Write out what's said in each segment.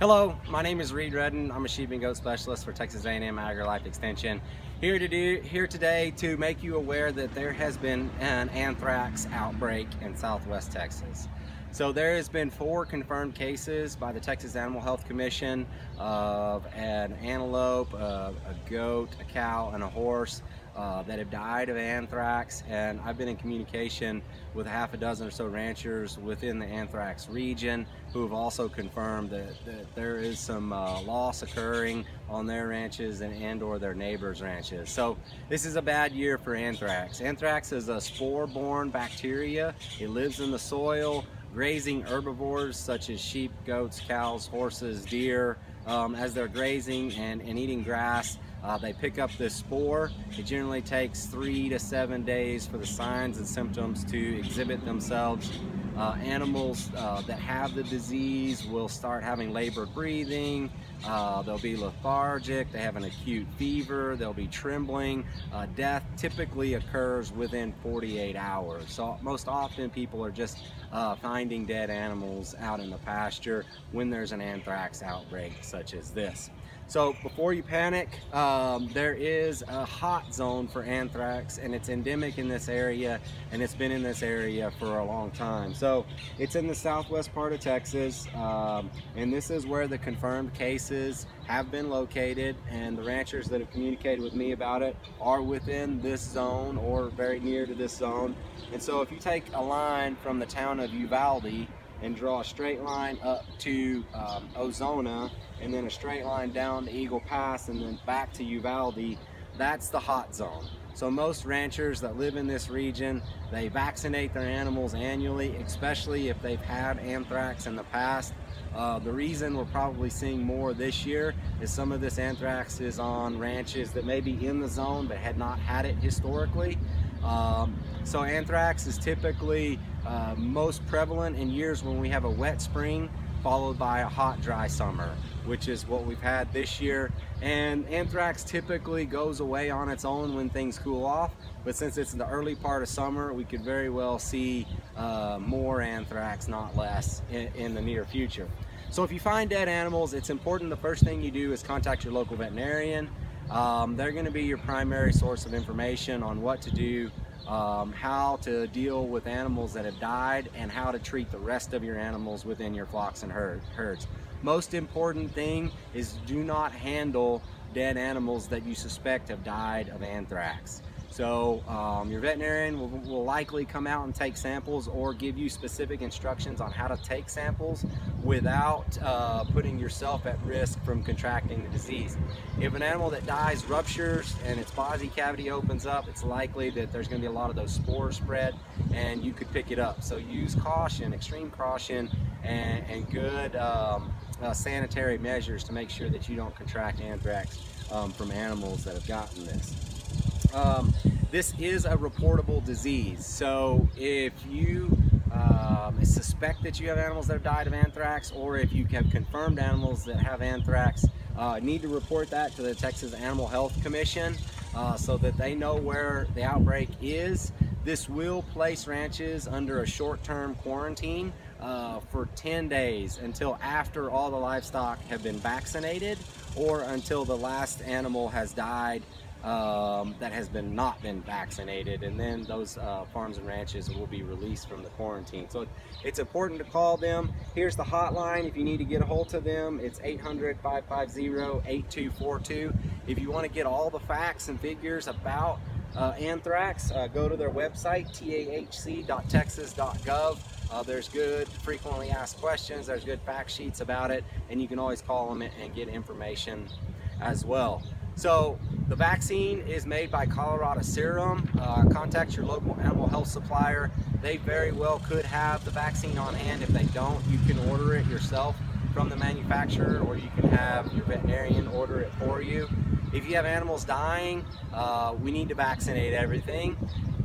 Hello, my name is Reed Redden. I'm a sheep and goat specialist for Texas A&M AgriLife Extension. Here today to make you aware that there has been an anthrax outbreak in Southwest Texas. So there has been 4 confirmed cases by the Texas Animal Health Commission of an antelope, a goat, a cow, and a horse that have died of anthrax, and I've been in communication with a half a dozen or so ranchers within the anthrax region who have also confirmed that there is some loss occurring on their ranches and or their neighbors' ranches. So this is a bad year for anthrax. Anthrax is a spore-borne bacteria. It lives in the soil, grazing herbivores such as sheep, goats, cows, horses, deer. As they're grazing and eating grass, they pick up this spore. It generally takes 3 to 7 days for the signs and symptoms to exhibit themselves. Animals that have the disease will start having labored breathing, they'll be lethargic, they have an acute fever, they'll be trembling. Death typically occurs within 48 hours. So most often people are just finding dead animals out in the pasture when there's an anthrax outbreak such as this. So before you panic, there is a hot zone for anthrax, and it's endemic in this area, and it's been in this area for a long time. So it's in the southwest part of Texas, and this is where the confirmed cases have been located, and the ranchers that have communicated with me about it are within this zone or very near to this zone. And so if you take a line from the town of Uvalde and draw a straight line up to Ozona, and then a straight line down to Eagle Pass and then back to Uvalde, that's the hot zone. So most ranchers that live in this region, they vaccinate their animals annually, especially if they've had anthrax in the past. The reason we're probably seeing more this year is some of this anthrax is on ranches that may be in the zone but had not had it historically. So anthrax is typically most prevalent in years when we have a wet spring followed by a hot, dry summer, which is what we've had this year. And anthrax typically goes away on its own when things cool off, but since it's in the early part of summer, we could very well see more anthrax, not less, in the near future. So if you find dead animals, it's important the first thing you do is contact your local veterinarian. They're going to be your primary source of information on what to do, how to deal with animals that have died, and how to treat the rest of your animals within your flocks and herds. Most important thing is do not handle dead animals that you suspect have died of anthrax. So your veterinarian will likely come out and take samples or give you specific instructions on how to take samples without putting yourself at risk from contracting the disease. If an animal that dies ruptures and its body cavity opens up, it's likely that there's going to be a lot of those spores spread and you could pick it up. So use caution, extreme caution, and good sanitary measures to make sure that you don't contract anthrax from animals that have gotten this. This is a reportable disease, so if you suspect that you have animals that have died of anthrax, or if you have confirmed animals that have anthrax, need to report that to the Texas Animal Health Commission so that they know where the outbreak is. This will place ranches under a short-term quarantine for 10 days until after all the livestock have been vaccinated, or until the last animal has died that has not been vaccinated, and then those farms and ranches will be released from the quarantine. So it's important to call them. Here's the hotline if you need to get a hold of them. It's 800-550-8242. If you want to get all the facts and figures about anthrax, go to their website, tahc.texas.gov. There's good frequently asked questions, there's good fact sheets about it, and you can always call them and get information as well. So the vaccine is made by Colorado Serum. Contact your local animal health supplier. They very well could have the vaccine on hand. If they don't, you can order it yourself from the manufacturer, or you can have your veterinarian order it for you. If you have animals dying, we need to vaccinate everything.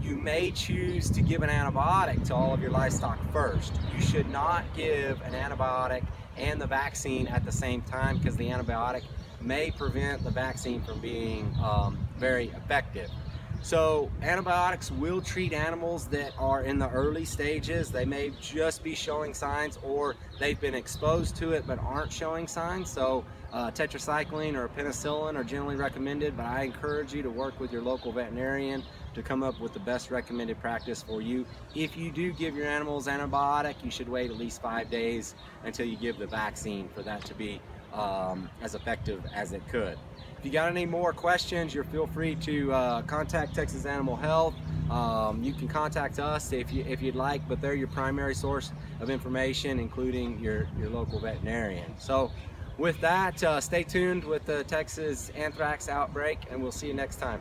You may choose to give an antibiotic to all of your livestock first. You should not give an antibiotic and the vaccine at the same time, because the antibiotic may prevent the vaccine from being very effective. So antibiotics will treat animals that are in the early stages. They may just be showing signs, or they've been exposed to it but aren't showing signs. So tetracycline or penicillin are generally recommended, but I encourage you to work with your local veterinarian to come up with the best recommended practice for you. If you do give your animals antibiotic, you should wait at least 5 days until you give the vaccine for that to be as effective as it could. If you got any more questions, you're feel free to contact Texas Animal Health. You can contact us if you'd like, but they're your primary source of information, including your local veterinarian. So with that, stay tuned with the Texas anthrax outbreak, and we'll see you next time.